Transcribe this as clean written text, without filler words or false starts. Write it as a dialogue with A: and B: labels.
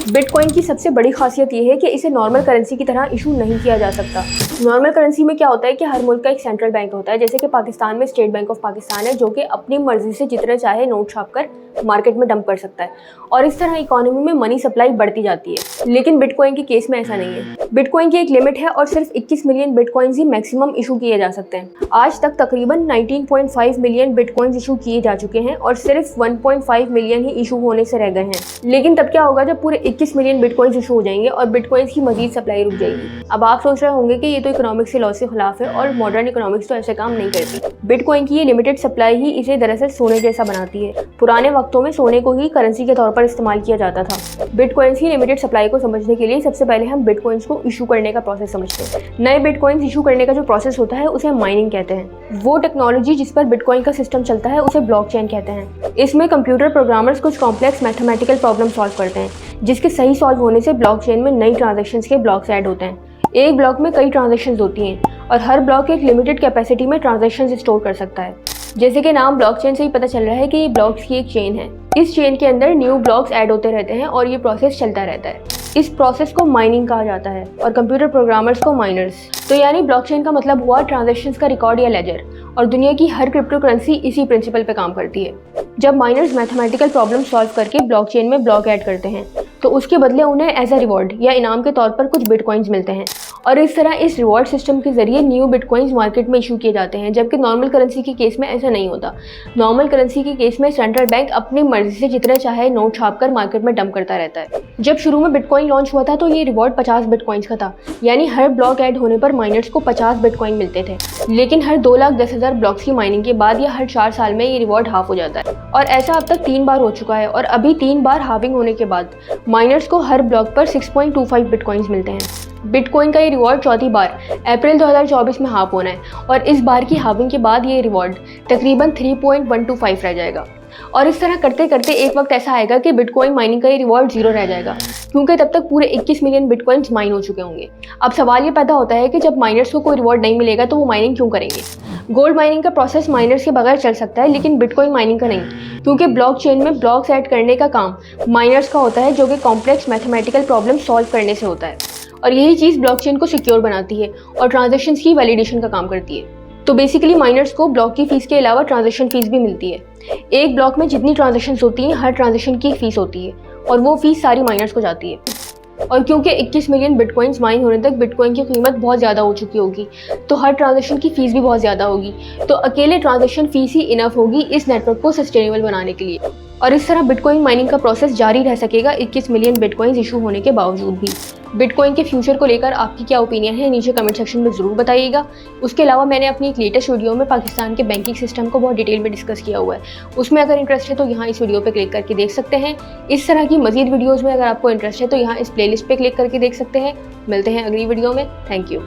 A: Bitcoin की सबसे बड़ी खासियत ये है कि इसे नॉर्मल करेंसी की तरह इशू नहीं किया जा सकता। नॉर्मल करेंसी में क्या होता है कि हर मुल्क का एक सेंट्रल बैंक होता है, जैसे कि पाकिस्तान में स्टेट बैंक ऑफ पाकिस्तान है, जो कि अपनी मर्जी से जितने चाहे नोट छापकर मार्केट में डंप कर सकता है और इस तरह इकोनॉमी में मनी सप्लाई बढ़ती जाती है। लेकिन बिटकॉइन के केस में ऐसा नहीं है। बिटकॉइन की एक लिमिट है और सिर्फ 21 मिलियन बिटकॉइंस ही मैक्सिमम इशू किए जा सकते हैं। आज तक तकरीबन 19.5 मिलियन बिटकॉइंस इशू किए जा चुके हैं और सिर्फ 1.5 मिलियन ही इशू होने से रह गए हैं। लेकिन तब क्या होगा जब पूरे 21 मिलियन बिटकॉइंस इशू हो जाएंगे और बिटकॉइंस की मजीद सप्लाई रुक जाएगी। अब आप सोच रहे होंगे कि ये तो इकोनॉमिक्स के लॉ से खिलाफ है और मॉडर्न इकोनॉमिक्स तो ऐसे काम नहीं करती। बिटकॉइन की ये लिमिटेड सप्लाई ही इसे दरअसल सोने जैसा बनाती है। पुराने वक्तों में सोने को ही करेंसी के तौर पर इस्तेमाल किया जाता था। बिटकॉइंस की लिमिटेड सप्लाई को समझने के लिए सबसे पहले हम बिटकॉइंस को इशू करने का प्रोसेस समझते हैं। नए बिटकॉइंस इशू करने का जो प्रोसेस होता है उसे माइनिंग कहते हैं। वो टेक्नोलॉजी जिस पर बिटकॉइन का सिस्टम चलता है उसे ब्लॉकचेन कहते हैं। इसमें कंप्यूटर प्रोग्रामर्स कुछ कॉम्प्लेक्स मैथमेटिकल प्रॉब्लम सॉल्व करते हैं, जिसके सही सॉल्व होने से ब्लॉकचेन में नई ट्रांजैक्शंस के ब्लॉक्स ऐड होते हैं। एक ब्लॉक में कई ट्रांजैक्शंस होती हैं और हर ब्लॉक एक लिमिटेड कैपेसिटी में ट्रांजैक्शंस स्टोर कर सकता है। जैसे कि नाम ब्लॉकचेन से ही पता चल रहा है कि ये ब्लॉक्स की एक चेन है। इस चेन के अंदर न्यू ब्लॉक्स ऐड होते रहते हैं और ये प्रोसेस चलता रहता है। इस प्रोसेस को माइनिंग कहा जाता है और कंप्यूटर प्रोग्रामर्स को माइनर्स। तो यानी ब्लॉकचेन का मतलब हुआ ट्रांजैक्शंस का रिकॉर्ड या लेजर, और दुनिया की हर क्रिप्टो करेंसी इसी प्रिंसिपल पे काम करती है। जब माइनर्स मैथमेटिकल प्रॉब्लम सॉल्व करके ब्लॉकचेन में ब्लॉक ऐड करते हैं तो उसके बदले उन्हें एज अ रिवॉर्ड या इनाम के तौर पर कुछ बिटकॉइंस मिलते हैं और इस तरह इस रिवॉर्ड सिस्टम के जरिए न्यू बिटकॉइंस मार्केट में इशू किए जाते हैं। जबकि नॉर्मल करेंसी के केस में ऐसा नहीं होता। नॉर्मल करेंसी के केस में सेंट्रल बैंक अपनी मर्जी से जितने चाहे नोट छापकर मार्केट में डंप करता रहता है। जब शुरू में बिटकॉइन लॉन्च हुआ था तो ये रिवॉर्ड 50 बिटकॉइंस का था, यानी हर ब्लॉक ऐड होने पर माइनर्स को 50 बिटकॉइन मिलते थे। लेकिन हर 2,10,000 ब्लॉक्स की माइनिंग के बाद या हर 4 साल में ये रिवॉर्ड हाफ हो जाता है और ऐसा अब तक 3 बार हो चुका है। और अभी 3 बार हाविंग होने के बाद माइनर्स को हर ब्लॉक पर 6.25 बिटकॉइंस मिलते हैं। बिटकॉइन का ये रिवॉर्ड चौथी बार अप्रैल 2024 में हाफ होना है और इस बार की हाविंग के बाद ये रिवॉर्ड तकरीबन 3.125 रह जाएगा। और इस तरह करते करते एक वक्त ऐसा आएगा कि बिटकॉइन माइनिंग का ये रिवॉर्ड 0 रह जाएगा, क्योंकि तब तक पूरे 21 मिलियन बिटकॉइंस माइन हो चुके होंगे। अब सवाल ये पैदा होता है कि जब माइनर्स को कोई रिवॉर्ड नहीं मिलेगा तो वो माइनिंग क्यों करेंगे। गोल्ड माइनिंग का प्रोसेस माइनर्स के बगैर चल सकता है, लेकिन बिटकॉइन माइनिंग का नहीं, क्योंकि ब्लॉकचेन में ब्लॉक्स ऐड करने का काम माइनर्स का होता है, जो कि कॉम्प्लेक्स मैथमेटिकल प्रॉब्लम सॉल्व करने से होता है। और यही चीज़ ब्लॉकचेन को सिक्योर बनाती है और ट्रांजैक्शंस की वैलिडेशन का काम करती है। तो बेसिकली माइनर्स को ब्लॉक की फीस के अलावा ट्रांजैक्शन फीस भी मिलती है। एक ब्लॉक में जितनी ट्रांजैक्शंस होती हैं हर ट्रांजैक्शन की फीस होती है और वो फीस सारी माइनर्स को जाती है। और क्योंकि 21 मिलियन बिटकॉइंस माइन होने तक बिटकॉइन की कीमत बहुत ज़्यादा हो चुकी होगी, तो हर ट्रांजैक्शन की फ़ीस भी बहुत ज़्यादा होगी। तो अकेले ट्रांजैक्शन फ़ीस ही इनफ होगी इस नेटवर्क को सस्टेनेबल बनाने के लिए। और इस तरह बिटकॉइन माइनिंग का प्रोसेस जारी रह सकेगा 21 मिलियन बिटकॉइंस इशू होने के बावजूद भी। बिटकॉइन के फ्यूचर को लेकर आपकी क्या ओपिनियन है, नीचे कमेंट सेक्शन में ज़रूर बताइएगा। उसके अलावा मैंने अपनी एक लेटेस्ट वीडियो में पाकिस्तान के बैंकिंग सिस्टम को बहुत डिटेल में डिस्कस किया हुआ है। उसमें अगर इंटरेस्ट है तो यहाँ इस वीडियो पे क्लिक करके देख सकते हैं। इस तरह की मजीद वीडियोज़ में अगर आपको इंटरेस्ट है तो यहाँ इस प्लेलिस्ट पे क्लिक करके देख सकते हैं। मिलते हैं अगली वीडियो में। Thank you.